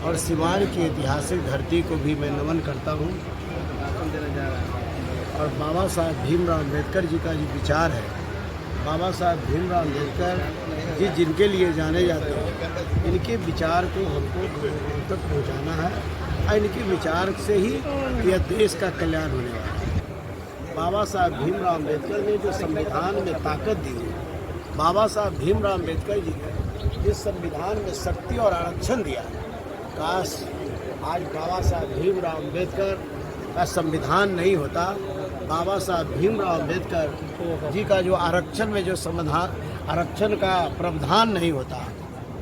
और सिवान की ऐतिहासिक धरती को भी मैं नमन करता हूँ। और बाबा साहब भीमराव अम्बेडकर जी का जो विचार है, बाबा साहब भीमराव अम्बेडकर जी जिनके लिए जाने जाते हैं, इनके विचार को हमको लोगों तक पहुँचाना है और इनके विचार से ही यह देश का कल्याण होने वाला है। बाबा साहब भीमराव अम्बेडकर ने जो संविधान में ताकत दी है, बाबा साहब भीमराव अम्बेडकर जी ने जिस संविधान में शक्ति और आरक्षण दिया, काश आज बाबा साहब भीमराव अम्बेडकर का संविधान नहीं होता, बाबा साहब भीमराव अम्बेडकर जी का जो आरक्षण में जो संविधान आरक्षण का प्रावधान नहीं होता,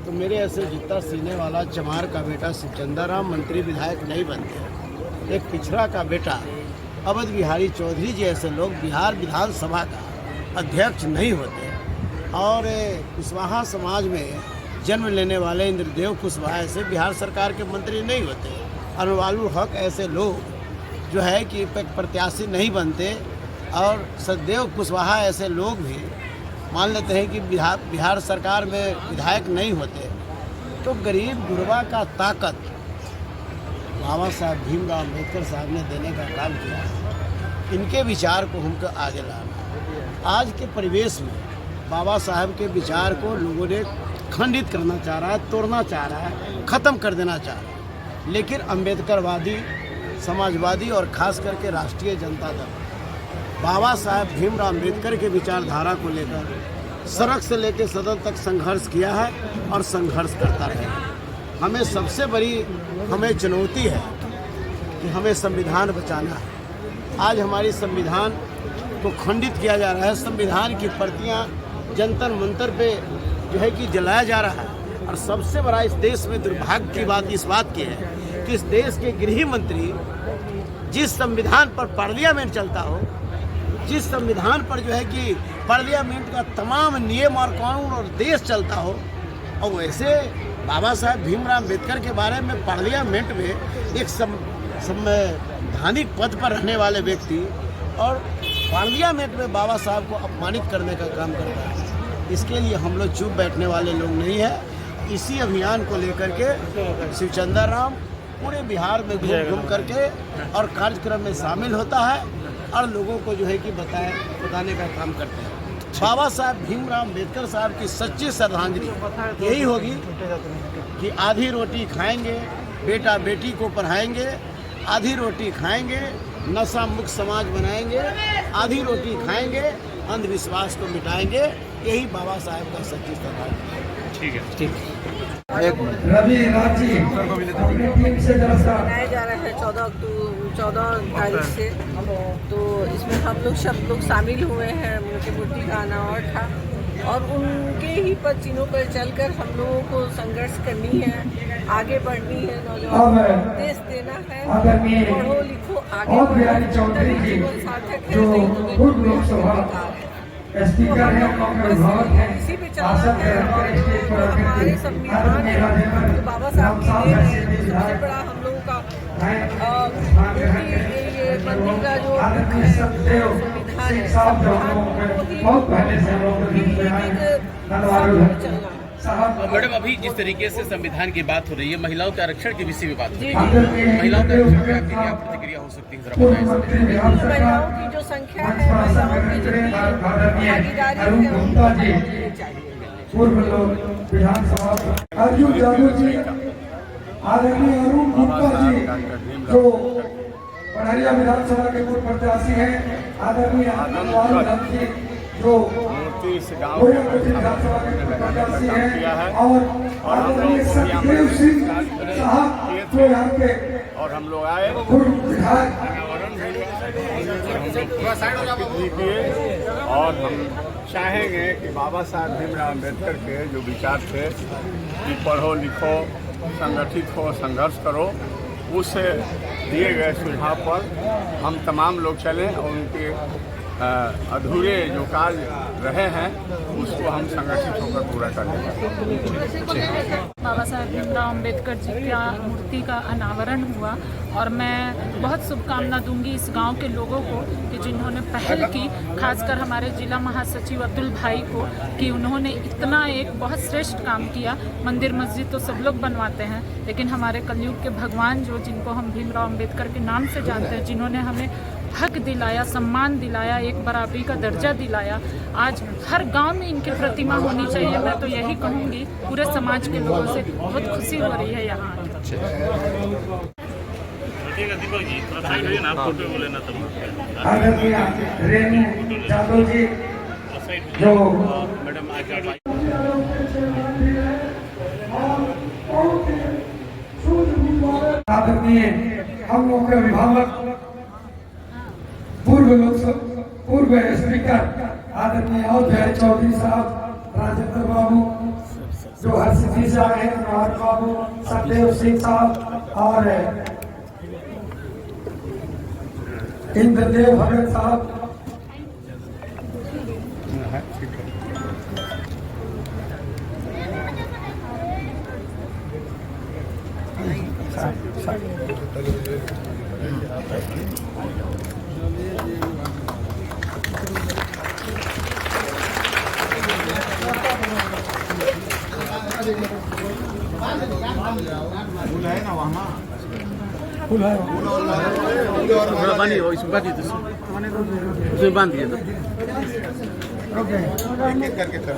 तो मेरे ऐसे जितना सीने वाला चमार का बेटा शिवचंद्र राम मंत्री विधायक नहीं बनते। एक पिछड़ा का बेटा अवध बिहारी चौधरी जी ऐसे लोग बिहार विधानसभा का अध्यक्ष नहीं होते। और कुशवाहा समाज में जन्म लेने वाले इंद्रदेव कुशवाहा ऐसे बिहार सरकार के मंत्री नहीं होते। अनवारुल हक ऐसे लोग जो है कि प्रत्याशी नहीं बनते। और सचदेव कुशवाहा ऐसे लोग भी मान लेते हैं कि बिहार सरकार में विधायक नहीं होते। तो गरीब गुरबा का ताकत बाबा साहब भीमराव अम्बेडकर साहब ने देने का काम किया। इनके विचार को हमको आगे लाना। आज के परिवेश में बाबा साहब के विचार को लोगों ने खंडित करना चाह रहा है, तोड़ना चाह रहा है, ख़त्म कर देना चाह रहा है। लेकिन अम्बेडकरवादी, समाजवादी और खास करके राष्ट्रीय जनता दल बाबा साहब भीमराव अम्बेडकर के विचारधारा को लेकर सड़क से लेकर सदन तक संघर्ष किया है और संघर्ष करता रहेगा। हमें सबसे बड़ी चुनौती है कि हमें संविधान बचाना है। आज हमारी संविधान को खंडित किया जा रहा है। संविधान की प्रतियां जंतर मंतर पे जो है कि जलाया जा रहा है। और सबसे बड़ा इस देश में दुर्भाग्य की बात इस बात की है कि इस देश के गृह मंत्री जिस संविधान पर पार्लियामेंट चलता हो, जिस संविधान पर जो है कि पार्लियामेंट का तमाम नियम और कानून और देश चलता हो, और वैसे बाबा साहब भीमराव अम्बेडकर के बारे में पार्लियामेंट में एक संवैधानिक पद पर रहने वाले व्यक्ति और पार्लियामेंट में बाबा साहब को अपमानित करने का काम करता है। इसके लिए हम लोग चुप बैठने वाले लोग नहीं है। इसी अभियान को लेकर के शिवचंद्र राम पूरे बिहार में घूम करके और कार्यक्रम में शामिल होता है और लोगों को जो है कि बताने का काम करते हैं। बाबा साहब भीमराव अम्बेडकर साहब की सच्ची श्रद्धांजलि यही होगी कि आधी रोटी खाएंगे, बेटा बेटी को पढ़ाएंगे, आधी रोटी खाएंगे, नशा मुक्त समाज बनाएंगे, आधी रोटी खाएंगे, अंधविश्वास को मिटाएंगे। यही बाबा साहब का सच्ची श्रद्धांजलि है। ठीक है, ठीक है। रवि राजी अपनी टीम से मनाया जा रहा है 14 तारीख से। तो इसमें हम लोग सब लोग शामिल हुए हैं। उनकी मूर्ति का अनावरण था और उनके ही पद चिन्हों पर चलकर हम लोगों को संघर्ष करनी है, आगे बढ़नी है, नौजवानों को देश देना है। पढ़ो लिखो आगे बढ़ो, तभी जीवन सार्थक है, नहीं तो बेकार है। स्पीकर है, इसी पे चलना है। हमारे संविधान है तो बाबा साहब की देन है। सबसे बड़ा हम लोगों का ये मंदिर का जो संविधान है, चलना। मैडम, अभी जिस तरीके से संविधान की बात हो रही है, महिलाओं के आरक्षण के विषय में बात हो रही है, महिलाओं के आरक्षण की क्या प्रतिक्रिया हो सकती है, जरा बताएं। महिलाओं की जो संख्या है, महिलाओं की जितनी भागीदारी है, उनको चाहिए। पूर्व लोग विधानसभा अर्जुन यादव जी, आदरणीय अरुण गुप्ता जी जो पढ़रिया विधानसभा के पूर्व प्रत्याशी हैं, आदरणीय अनवारुल जी जो विधानसभा के प्रत्याशी हैं, और आदरणीय सतदेव सिंह साहब जो यहाँ के और हम लोग आए पूर्व विधायक। और हम चाहेंगे कि बाबा साहब भीमराव अम्बेडकर के जो विचार थे कि पढ़ो लिखो, संगठित हो, संघर्ष करो, उस दिए गए सुझाव पर हम तमाम लोग चलें और उनके अधूरे जो कार्य रहे हैं उसको हम संगठित होकर पूरा करेंगे। बाबा साहेब भीमराव अम्बेडकर जी का मूर्ति का अनावरण हुआ और मैं बहुत शुभकामना दूंगी इस गांव के लोगों को कि जिन्होंने पहल की, खासकर हमारे जिला महासचिव अतुल भाई को, कि उन्होंने इतना एक बहुत श्रेष्ठ काम किया। मंदिर मस्जिद तो सब लोग बनवाते हैं, लेकिन हमारे कलयुग के भगवान जो जिनको हम भीमराव अम्बेडकर के नाम से जानते हैं, जिन्होंने हमें हक दिलाया, सम्मान दिलाया, एक बराबरी का दर्जा दिलाया, आज हर गांव में इनकी प्रतिमा होनी चाहिए। मैं तो यही कहूँगी, पूरे समाज के लोगों से बहुत खुशी हो रही है यहाँ आदरणीय रेणु यादव जी जो आदरणीय हम लोग के अभिभावक पूर्व स्पीकर आदरणीय अवधेश चौधरी साहब, राजेंद्र बाबू जो हर सिद्धि से आए हैं, मनोहर बाबू, सतदेव सिंह साहब और इंद्रदेव भगत साहब,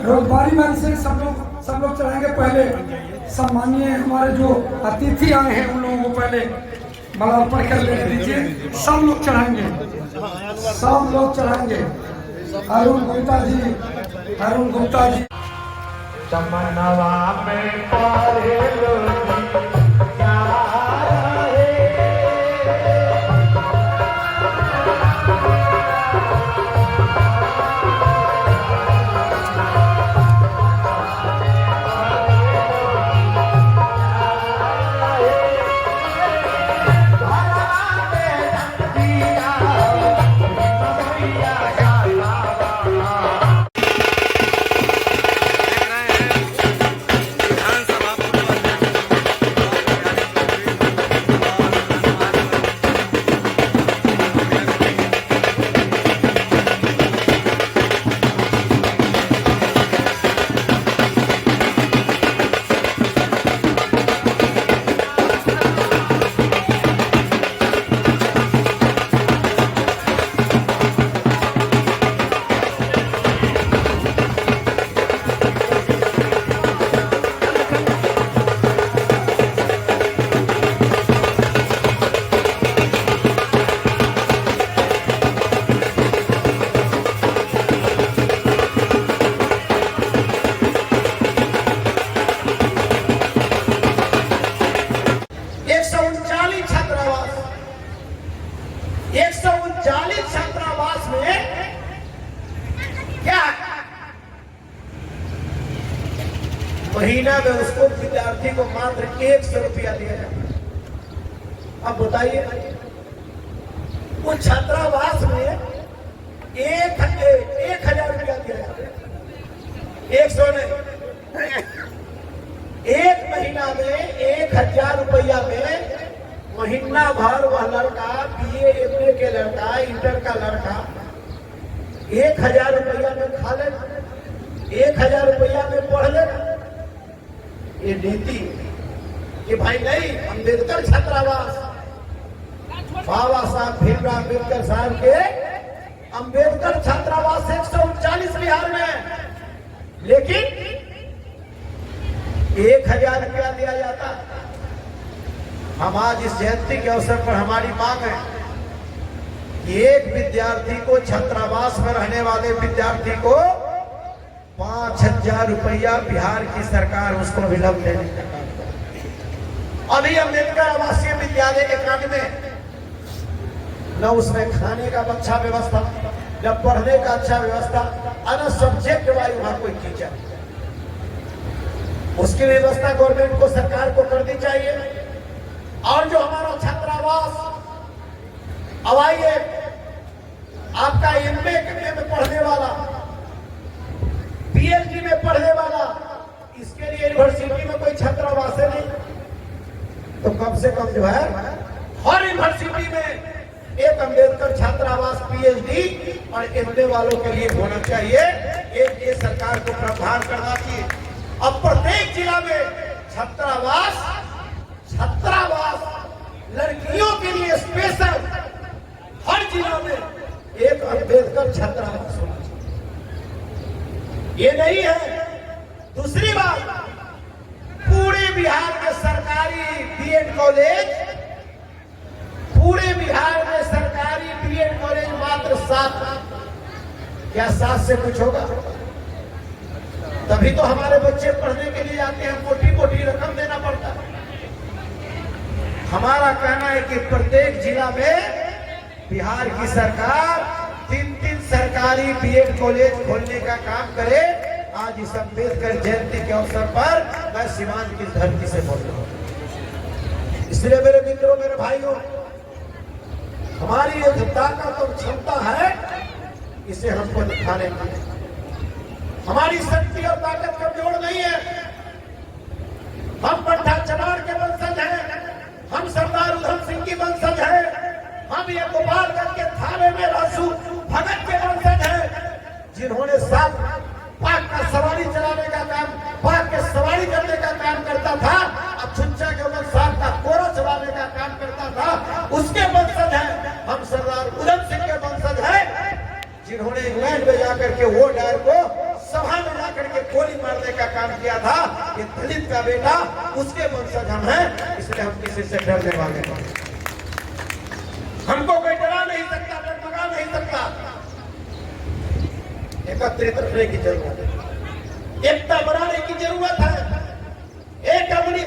रोजगारी में से सब लोग चलाएंगे। पहले सम्मानीय हमारे जो अतिथि आए हैं उन लोगों को पहले मालार्पण कर लेने दीजिए। सब लोग चढ़ाएंगे। अरुण गुप्ता जी चमनवा में छात्रावास में क्या महीना में उसको विद्यार्थी को मात्र 100 रुपया दिया जाता। अब बताइए उस छात्रावास में 1000 रुपया दिया जाता। 100 नहीं, एक महीना में 1000 रुपया में महीना भर वह लड़का BA MA के लड़का, इंटर का लड़का 1000 रुपया में खा लेगा, 1000 रुपया में पढ़ लेगा। ये नीति कि भाई नहीं, अम्बेडकर छात्रावास, बाबा साहब भीमराव अम्बेडकर साहब के अम्बेडकर छात्रावास 139 बिहार में, लेकिन 1000 रुपया दिया जाता। हम आज इस जयंती के अवसर पर हमारी मांग है कि एक विद्यार्थी को, छात्रावास में रहने वाले विद्यार्थी को 5000 रुपया बिहार की सरकार उसको विलंब देने का काम करे। अभी अम्बेडकर आवासीय विद्यालय एकेडमी न उसमें खाने का अच्छा व्यवस्था, न पढ़ने का अच्छा व्यवस्था, न सब्जेक्ट वाइज वहां कोई टीचर। उसकी व्यवस्था गवर्नमेंट को, सरकार को करनी चाहिए। और जो हमारा छात्रावास, अब आइए आपका MA कम जो है हर यूनिवर्सिटी में एक अम्बेडकर छात्रावास पीएचडी और एमए वालों के लिए होना चाहिए। एक ये सरकार को प्रावधान करना चाहिए। अब प्रत्येक जिला में छात्रावास लड़कियों के लिए स्पेशल हर जिला में एक अम्बेडकर छात्रावास होना चाहिए। ये नहीं है। दूसरी बात, पूरे बिहार में सरकारी बीएड कॉलेज, पूरे बिहार में सरकारी बीएड कॉलेज मात्र 7 या 7 से कुछ होगा। तभी तो हमारे बच्चे पढ़ने के लिए आते हैं, मोटी रकम देना पड़ता है। हमारा कहना है कि प्रत्येक जिला में बिहार की सरकार 3 सरकारी बीएड कॉलेज खोलने का काम करे। आज इस अम्बेडकर जयंती के अवसर पर मैं सीमांत की धरती से बोल रहा हूं। इसलिए मेरे मित्रों, मेरे भाइयों, हमारी ये जो ताकत और क्षमता है इसे हमको दिखाने की। हमारी शक्ति और ताकत कमजोर नहीं है। हम पंडा चमार के वंशज हैं, हम सरदार उधम सिंह की वंशज हैं, हम ये गोपालगंज के थाने में रासू भगत के वंशज हैं, जिन्होंने साथ पाक का सवारी चलाने का काम, पाक के सवारी करने का काम करता था। अब छुच्चा के उमर साहब का कोरा चलाने का काम करता था, उसके वंशज हैं। हम सरदार उधम सिंह के वंशज हैं, जिन्होंने इंग्लैंड में जाकर के वो डायर को सभा में जाकर के गोली मारने का काम किया था। ये दलित का बेटा, उसके वंशज हम हैं। इसलिए हम किसी से डरने वाले नहीं। हमको कोई डरा नहीं सकता, डगमगा नहीं सकता। एकत्रित रखने की जरूरत है, एकता बनाने की जरूरत है। एक अपनी